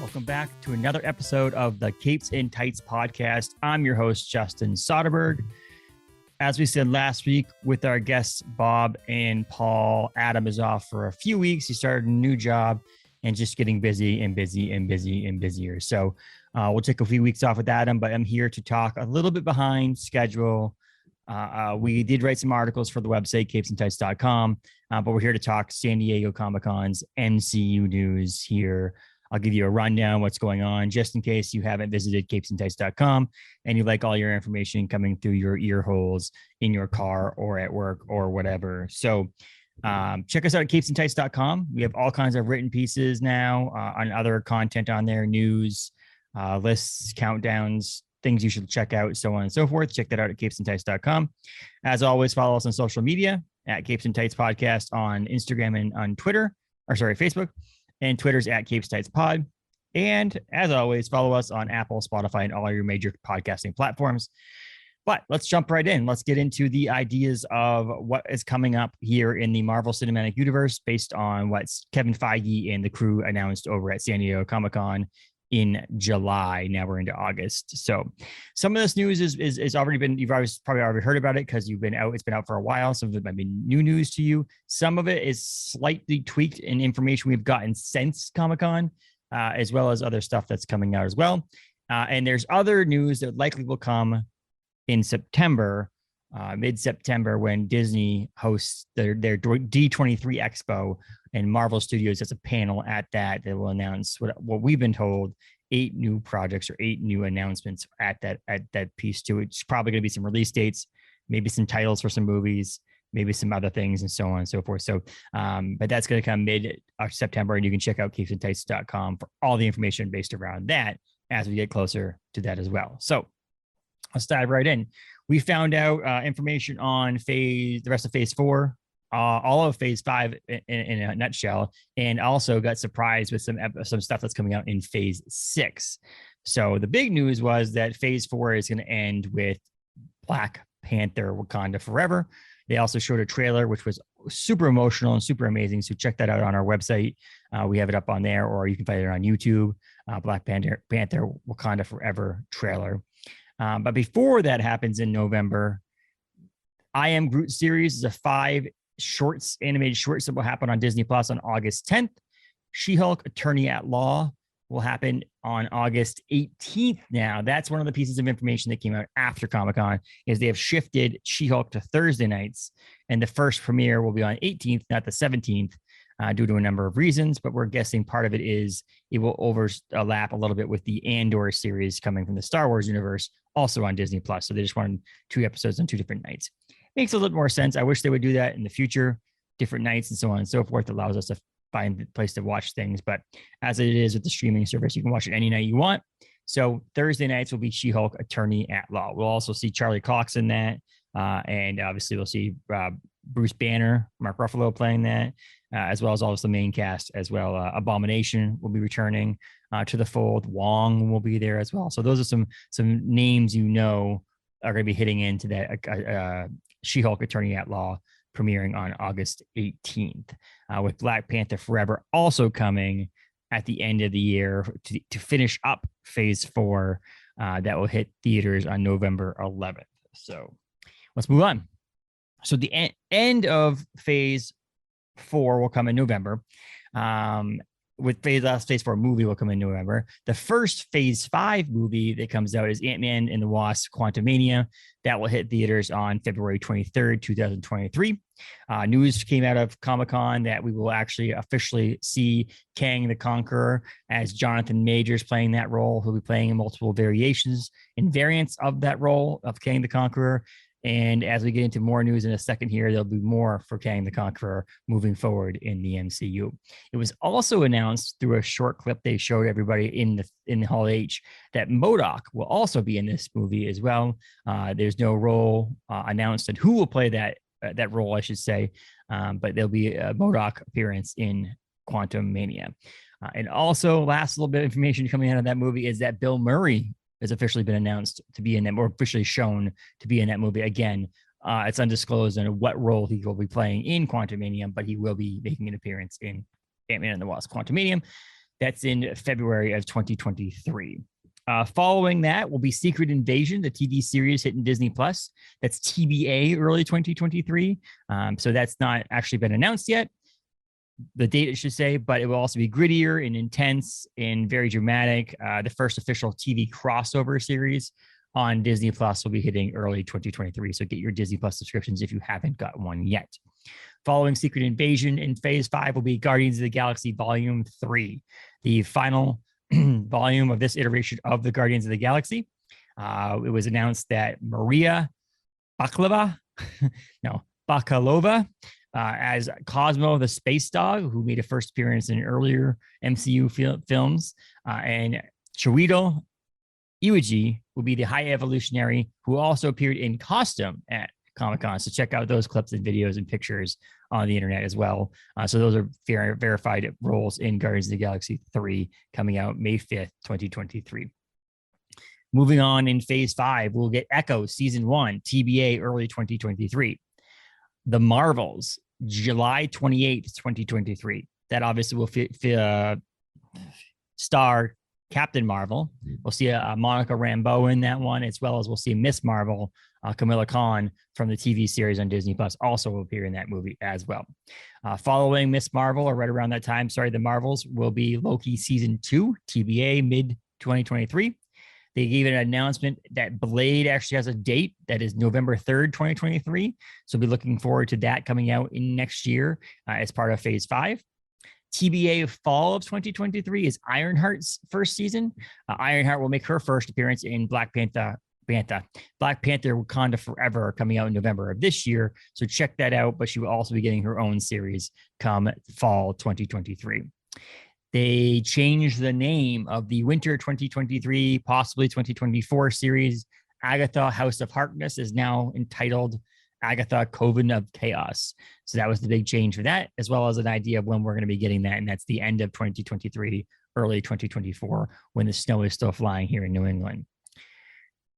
Welcome back to another episode of the Capes and Tights podcast. I'm your host, Justin Soderberg. As we said last week with our guests, Bob and Paul, Adam is off for a few weeks. He started a new job and just getting busy and busier. So we'll take a few weeks off with Adam, but I'm here to talk a little bit behind schedule. We did write some articles for the website, capesandtights.com, but we're here to talk San Diego Comic-Con's MCU news here. I'll give you a rundown what's going on just in case you haven't visited capesandtights.com and you like all your information coming through your ear holes in your car or at work or whatever. So check us out at capesandtights.com. We have all kinds of written pieces now on other content on there, news, lists, countdowns, things you should check out, so on and so forth. Check that out at capesandtights.com. As always, follow us on social media at Capes and Tights Podcast on Instagram and on Facebook. And Twitter's at Capes Tights Pod. And as always, follow us on Apple, Spotify, and all your major podcasting platforms. But let's jump right in. Let's get into the ideas of what is coming up here in the Marvel Cinematic Universe based on what Kevin Feige and the crew announced over at San Diego Comic-Con in July. Now we're into August. So some of this news is already been, you've probably already heard about it because it's been out for a while. Some of it might be new news to you. Some of it is slightly tweaked in information we've gotten since Comic-Con, as well as other stuff that's coming out as well. And there's other news that likely will come in September, mid-September, when Disney hosts their D23 Expo, and Marvel Studios has a panel at that will announce what we've been told, 8 new projects or 8 new announcements at that piece too. It's probably going to be some release dates, maybe some titles for some movies, maybe some other things, and so on and so forth. So, but that's going to come mid-September, and you can check out capesandtights.com for all the information based around that as we get closer to that as well. So let's dive right in. We found out information on the rest of Phase 4, all of Phase 5 in a nutshell, and also got surprised with some stuff that's coming out in Phase 6. So the big news was that Phase 4 is going to end with Black Panther: Wakanda Forever. They also showed a trailer, which was super emotional and super amazing. So check that out on our website. We have it up on there, or you can find it on YouTube. Black Panther Wakanda Forever trailer. But before that happens in November, I Am Groot series is a 5 animated shorts that will happen on Disney Plus on August 10th. She-Hulk Attorney at Law will happen on August 18th. Now, that's one of the pieces of information that came out after Comic-Con, is they have shifted She-Hulk to Thursday nights, and the first premiere will be on 18th, not the 17th, due to a number of reasons, but we're guessing part of it is it will overlap a little bit with the Andor series coming from the Star Wars universe, also on Disney Plus. So they just wanted 2 episodes on 2 different nights. Makes a little more sense. I wish they would do that in the future, different nights and so on and so forth. Allows us to find a place to watch things. But as it is with the streaming service, you can watch it any night you want. So Thursday nights will be She-Hulk Attorney at Law. We'll also see Charlie Cox in that. And obviously we'll see Bruce Banner, Mark Ruffalo playing that, as well as all the main cast as well. Abomination will be returning to the fold. Wong will be there as well. So those are some names are going to be hitting into that She-Hulk Attorney at Law premiering on August 18th, with Black Panther Forever also coming at the end of the year to finish up Phase 4 that will hit theaters on November 11th. So let's move on. So the end of Phase 4 will come in November. With Phase 4 movie will come in November. The first Phase 5 movie that comes out is Ant-Man and the Wasp: Quantumania. That will hit theaters on February 23rd, 2023. News came out of Comic-Con that we will actually officially see Kang the Conqueror as Jonathan Majors playing that role. He'll be playing in multiple variations and variants of that role of Kang the Conqueror. And as we get into more news in a second here, there'll be more for Kang the Conqueror moving forward in the MCU. It was also announced through a short clip they showed everybody in the Hall H that MODOK will also be in this movie as well. There's no role announced and who will play that role, I should say, but there'll be a MODOK appearance in Quantumania. And also, last little bit of information coming out of that movie is that Bill Murray has officially been announced to be in that, or officially shown to be in that movie. Again, it's undisclosed on what role he will be playing in Quantumania, but he will be making an appearance in Ant-Man and the Wasp: Quantumania. That's in February of 2023. Following that will be Secret Invasion, the TV series hitting Disney Plus. That's TBA early 2023. So that's not actually been announced yet, the date, I should say, but it will also be grittier and intense and very dramatic. The first official TV crossover series on Disney Plus will be hitting early 2023. So get your Disney Plus subscriptions if you haven't got one yet. Following Secret Invasion in Phase 5 will be Guardians of the Galaxy Volume 3, the final volume of this iteration of the Guardians of the Galaxy. It was announced that Maria Bakalova, as Cosmo the Space Dog, who made a first appearance in earlier MCU films, and Chiwetel Ejiofor will be the High Evolutionary, who also appeared in costume at Comic-Con. So check out those clips and videos and pictures on the internet as well. So those are verified roles in Guardians of the Galaxy 3 coming out May 5th, 2023. Moving on in Phase 5, we'll get Echo Season 1, TBA early 2023. The Marvels, July 28th, 2023. That obviously will star Captain Marvel. We'll see a Monica Rambeau in that one, as well as we'll see Miss Marvel, Camilla Khan from the TV series on Disney Plus also will appear in that movie as well. Following Miss Marvel, or right around that time, the Marvels, will be Loki Season 2, TBA mid-2023. They gave an announcement that Blade actually has a date that is November 3rd, 2023. So we'll be looking forward to that coming out in next year as part of Phase 5. TBA fall of 2023 is Ironheart's first season. Ironheart will make her first appearance in Black Panther Wakanda Forever coming out in November of this year. So check that out. But she will also be getting her own series come fall 2023. They changed the name of the winter 2023, possibly 2024 series. Agatha House of Harkness is now entitled Agatha Coven of Chaos. So that was the big change for that, as well as an idea of when we're going to be getting that. And that's the end of 2023, early 2024, when the snow is still flying here in New England.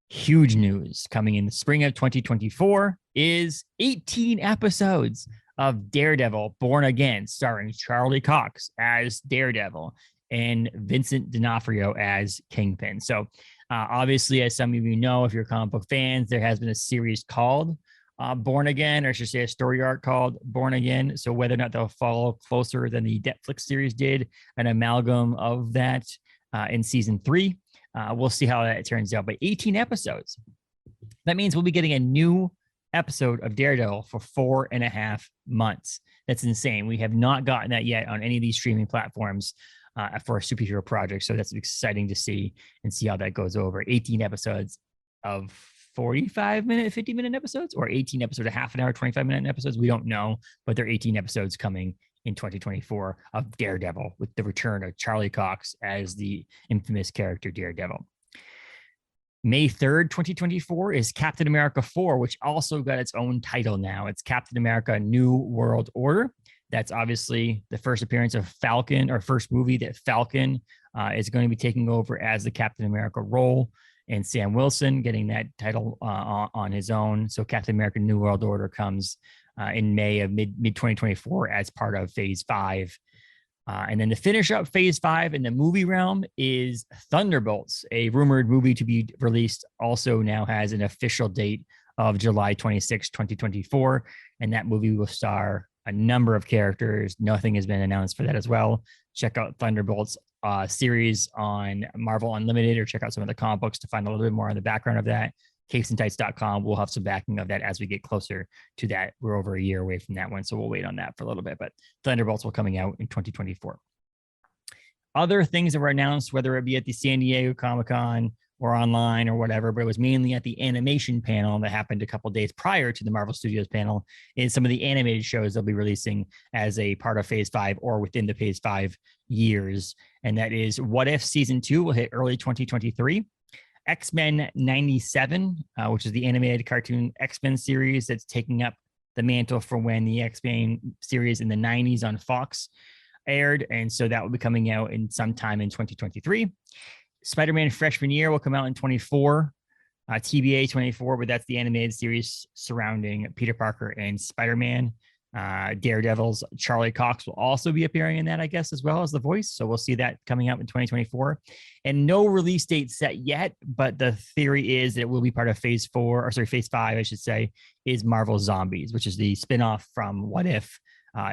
Huge news coming in the spring of 2024 is 18 episodes of Daredevil Born Again, starring Charlie Cox as Daredevil and Vincent D'Onofrio as Kingpin. So obviously, as some of you know, if you're comic book fans, there has been a series called Born Again, or I should say a story arc called Born Again. So whether or not they'll follow closer than the Netflix series did, an amalgam of that in season 3, we'll see how that turns out. But 18 episodes. That means we'll be getting a new episode of Daredevil for 4.5 months. That's insane. We have not gotten that yet on any of these streaming platforms for a superhero project. So that's exciting to see and see how that goes over. 18 episodes of 45-minute, 50-minute episodes, or 18 episodes, a half an hour, 25-minute episodes. We don't know, but there are 18 episodes coming in 2024 of Daredevil with the return of Charlie Cox as the infamous character Daredevil. May 3rd, 2024 is Captain America 4, which also got its own title now. It's Captain America New World Order. That's obviously the first appearance of Falcon, or first movie that Falcon is going to be taking over as the Captain America role, and Sam Wilson getting that title on his own. So Captain America New World Order comes in May of mid-2024 as part of Phase 5. And then to finish up Phase 5 in the movie realm is Thunderbolts, a rumored movie to be released, also now has an official date of July 26, 2024. And that movie will star a number of characters. Nothing has been announced for that as well. Check out Thunderbolts series on Marvel Unlimited, or check out some of the comic books to find a little bit more on the background of that. CapesandTights.com. We'll have some backing of that as we get closer to that. We're over a year away from that one, so we'll wait on that for a little bit. But Thunderbolts will coming out in 2024. Other things that were announced, whether it be at the San Diego Comic-Con or online or whatever, but it was mainly at the animation panel that happened a couple days prior to the Marvel Studios panel, is some of the animated shows they'll be releasing as a part of Phase 5 or within the Phase 5 years. And that is What If Season 2 will hit early 2023. X-Men 97, which is the animated cartoon X-Men series that's taking up the mantle for when the X-Men series in the 90s on Fox aired. And so that will be coming out in sometime in 2023. Spider-Man Freshman Year will come out in 24, TBA 24, but that's the animated series surrounding Peter Parker and Spider-Man. Daredevil's Charlie Cox will also be appearing in that, I guess, as well as the voice. So we'll see that coming out in 2024. And no release date set yet, but the theory is that it will be part of phase 5, I should say, is Marvel Zombies, which is the spinoff from What If.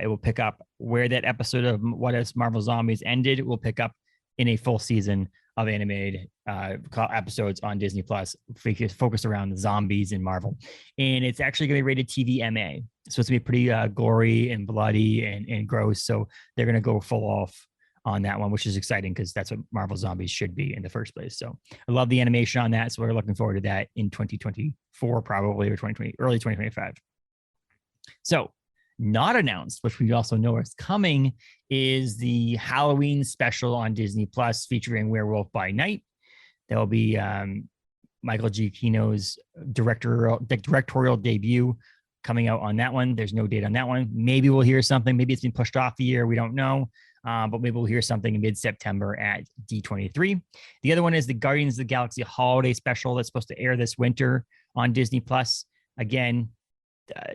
It will pick up where that episode of What If Marvel Zombies ended. It will pick up in a full season of animated episodes on Disney Plus, focused around the zombies in Marvel. And it's actually going to be rated TVMA. So it's going to be pretty gory and bloody and gross. So they're going to go full off on that one, which is exciting because that's what Marvel Zombies should be in the first place. So I love the animation on that. So we're looking forward to that in 2024, probably, or early 2025. So not announced, which we also know is coming, is the Halloween special on Disney Plus featuring Werewolf by Night. That will be Michael Giacchino's directorial debut coming out on that one. There's no date on that one. Maybe we'll hear something. Maybe it's been pushed off the year. We don't know. But maybe we'll hear something in mid-September at D23. The other one is the Guardians of the Galaxy holiday special that's supposed to air this winter on Disney Plus. Again,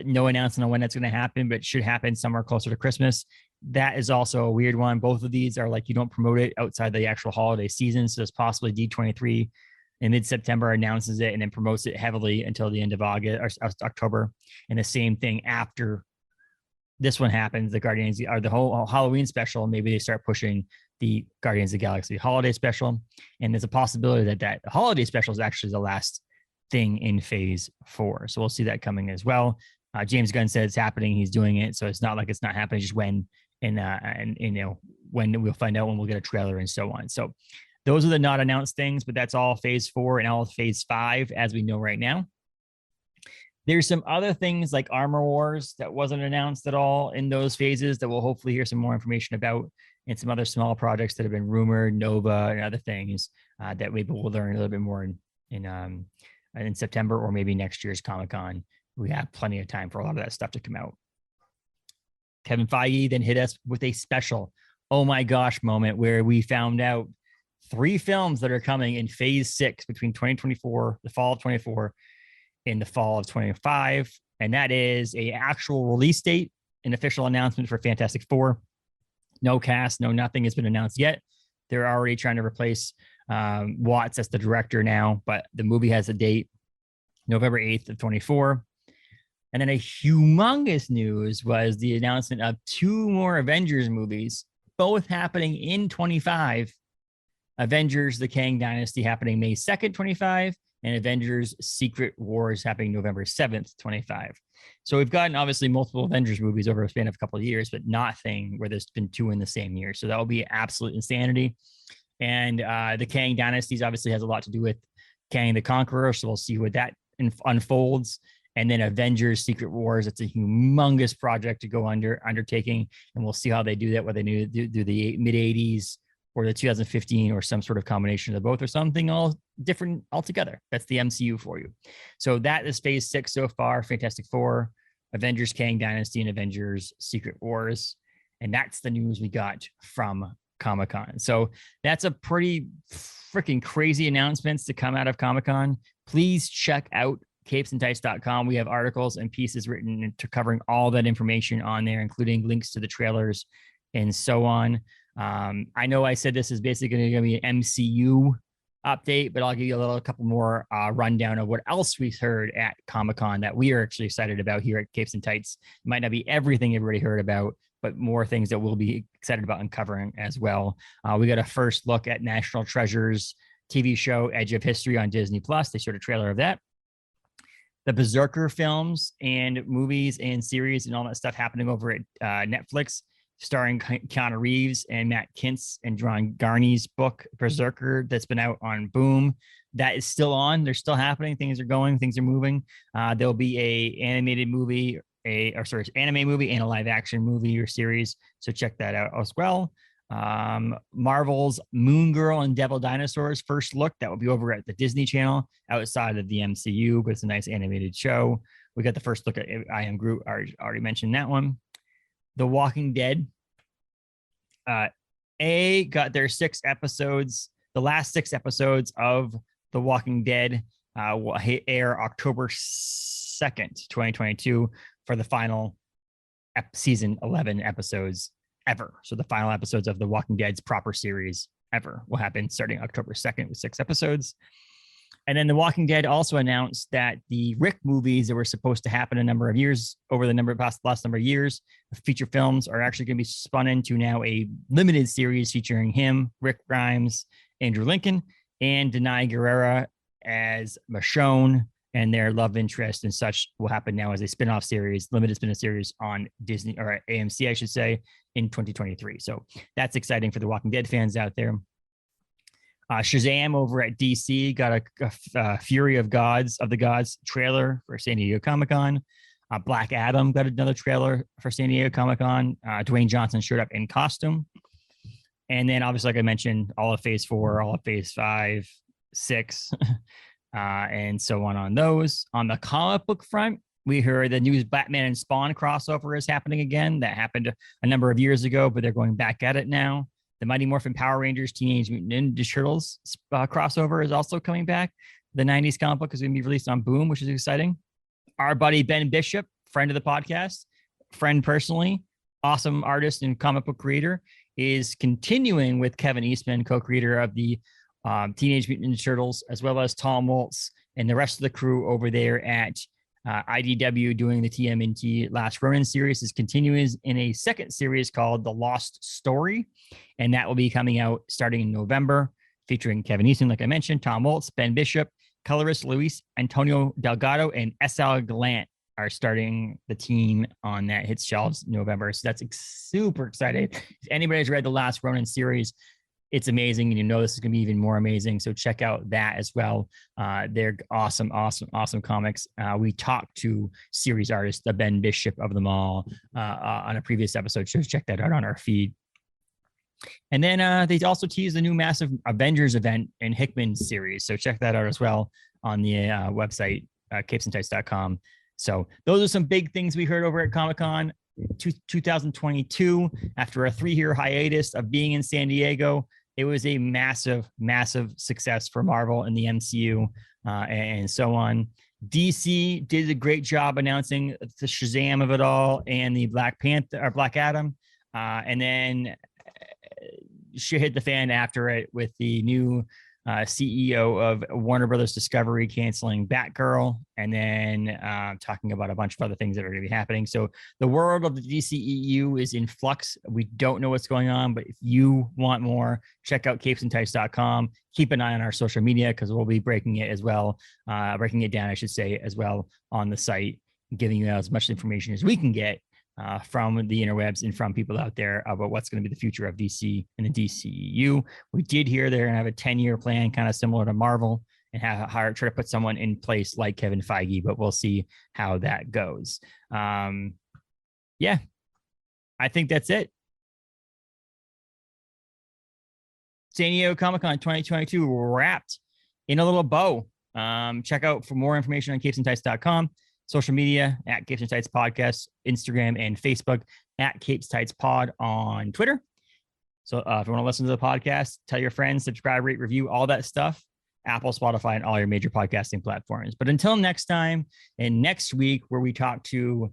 no announcement on when that's going to happen, but it should happen somewhere closer to Christmas. That is also a weird one. Both of these are like you don't promote it outside the actual holiday season. So it's possibly D23 in mid-September announces it and then promotes it heavily until the end of August or October. And the same thing after this one happens, the Guardians or the whole Halloween special, maybe they start pushing the Guardians of the Galaxy holiday special. And there's a possibility that holiday special is actually the last thing in phase 4. So we'll see that coming as well. James Gunn said it's happening. He's doing it. So it's not like it's not happening, just when, and you know, when we'll find out when we'll get a trailer and so on. So those are the not announced things, but that's all phase 4 and all phase 5 as we know right now. There's some other things like Armor Wars that wasn't announced at all in those phases that we'll hopefully hear some more information about, and some other small projects that have been rumored, Nova and other things that maybe we'll learn a little bit more in September or maybe next year's Comic-Con. We have plenty of time for a lot of that stuff to come out. Kevin Feige then hit us with a special, oh my gosh moment where we found out 3 films that are coming in phase 6 between 2024, the fall of 24, in the fall of 25. And that is a actual release date, an official announcement for Fantastic Four. No cast, no nothing has been announced yet. They're already trying to replace Watts as the director now, but the movie has a date, November 8th of 24. And then a humongous news was the announcement of 2 more Avengers movies, both happening in 25. Avengers, the Kang Dynasty happening May 2nd, 25, and Avengers Secret Wars happening November 7th, 25. So we've gotten obviously multiple Avengers movies over a span of a couple of years, but nothing where there's been 2 in the same year. So that will be absolute insanity. And the Kang Dynasties obviously has a lot to do with Kang the Conqueror. So we'll see what that unfolds. And then Avengers Secret Wars, it's a humongous project to go undertaking. And we'll see how they do that, whether they do the mid 80s or the 2015 or some sort of combination of both or something all different altogether. That's the MCU for you. So that is phase 6 so far, Fantastic Four, Avengers Kang Dynasty, and Avengers Secret Wars. And that's the news we got from Comic-Con. So that's a pretty freaking crazy announcements to come out of Comic-Con. Please check out capesandtights.com. We have articles and pieces written to covering all that information on there, including links to the trailers and so on. I know I said this is basically going to be an MCU update, but I'll give you a couple more rundown of what else we heard at Comic-Con that we are actually excited about here at Capes and Tights. It might not be everything everybody heard about, but more things that we'll be excited about uncovering as well. We got a first look at National Treasure's TV show, Edge of History on Disney Plus. They showed a trailer of that. The Berserker films and movies and series and all that stuff happening over at Netflix, starring Keanu Reeves and Matt Kintz and Ron Garney's book, Berserker, that's been out on Boom. That is still on. They're still happening. Things are going. Things are moving. There'll be a animated movie, anime movie and a live action movie or series. So check that out as well. Marvel's Moon Girl and Devil Dinosaurs first look. That will be over at the Disney Channel outside of the MCU, but it's a nice animated show. We got the first look at I Am Groot. I already mentioned that one. The Walking Dead got their 6 episodes. The last 6 episodes of The Walking Dead will air October 2nd, 2022 for the final season 11 episodes ever. So the final episodes of The Walking Dead's proper series ever will happen starting October 2nd with 6 episodes. And then The Walking Dead also announced that the Rick movies that were supposed to happen a number of years over the last number of years, feature films, are actually going to be spun into now a limited series featuring him, Rick Grimes, Andrew Lincoln, and Denai Guerrera as Michonne, and their love interest and such will happen now as a spin-off series, limited spin-off series on Disney, or AMC, I should say, in 2023. So that's exciting for the Walking Dead fans out there. Shazam over at DC got a Fury of the Gods trailer for San Diego Comic-Con. Black Adam got another trailer for San Diego Comic-Con. Dwayne Johnson showed up in costume. And then obviously, like I mentioned, all of Phase 4, all of Phase 5, 6, and so on those. On the comic book front, we heard the news Batman and Spawn crossover is happening again. That happened a number of years ago, but they're going back at it now. The Mighty Morphin Power Rangers Teenage Mutant Ninja Turtles crossover is also coming back. The 90s comic book is going to be released on Boom, which is exciting. Our buddy Ben Bishop, friend of the podcast, friend personally, awesome artist and comic book creator, is continuing with Kevin Eastman, co-creator of the Teenage Mutant Ninja Turtles, as well as Tom Waltz and the rest of the crew over there at IDW doing the TMNT Last Ronin series, is continuing in a second series called The Lost Story. And that will be coming out starting in November, featuring Kevin Eastman, like I mentioned, Tom Waltz, Ben Bishop, colorist Luis Antonio Delgado, and S.L. Gallant are starting the team on that. Hits shelves in November. So that's super excited. If anybody's read the Last Ronin series, it's amazing. And you know this is going to be even more amazing. So check out that as well. They're awesome comics. We talked to series artist, the Ben Bishop of them all, on a previous episode. So check that out on our feed. And then they also teased the new massive Avengers event in Hickman series. So check that out as well on the website, capesandtights.com. So those are some big things we heard over at Comic-Con 2022. After a 3-year hiatus of being in San Diego, it was a massive success for Marvel and the MCU and so on. DC did a great job announcing the Shazam of it all and the Black Adam. And then shit hit the fan after it with the new CEO of Warner Brothers Discovery canceling Batgirl, and then talking about a bunch of other things that are going to be happening. So the world of the DCEU is in flux. We don't know what's going on, but if you want more, check out capesandtights.com. Keep an eye on our social media because we'll be breaking it as well, breaking it down, I should say, as well on the site, giving you as much information as we can get from the interwebs and from people out there about what's going to be the future of DC and the DCEU. We did hear they're going to have a 10-year plan, kind of similar to Marvel, and try to put someone in place like Kevin Feige, but we'll see how that goes. Yeah, I think that's it. San Diego Comic-Con 2022 wrapped in a little bow. Check out for more information on capesandtights.com. Social media at Capes and Tights Podcast, Instagram and Facebook at Capes Tights Pod on Twitter. So if you want to listen to the podcast, tell your friends, subscribe, rate, review, all that stuff. Apple, Spotify, and all your major podcasting platforms. But until next time, and next week, where we talk to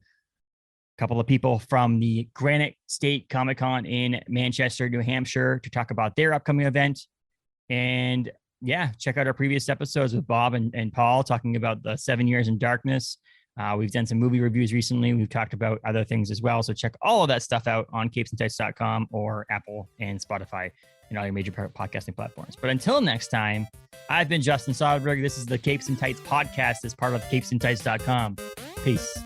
a couple of people from the Granite State Comic-Con in Manchester, New Hampshire, to talk about their upcoming event. And yeah, check out our previous episodes with Bob and Paul talking about the 7 Years in Darkness. We've done some movie reviews recently. We've talked about other things as well. So check all of that stuff out on capesandtights.com or Apple and Spotify and all your major podcasting platforms. But until next time, I've been Justin Soderberg. This is the Capes and Tights podcast as part of capesandtights.com. Peace.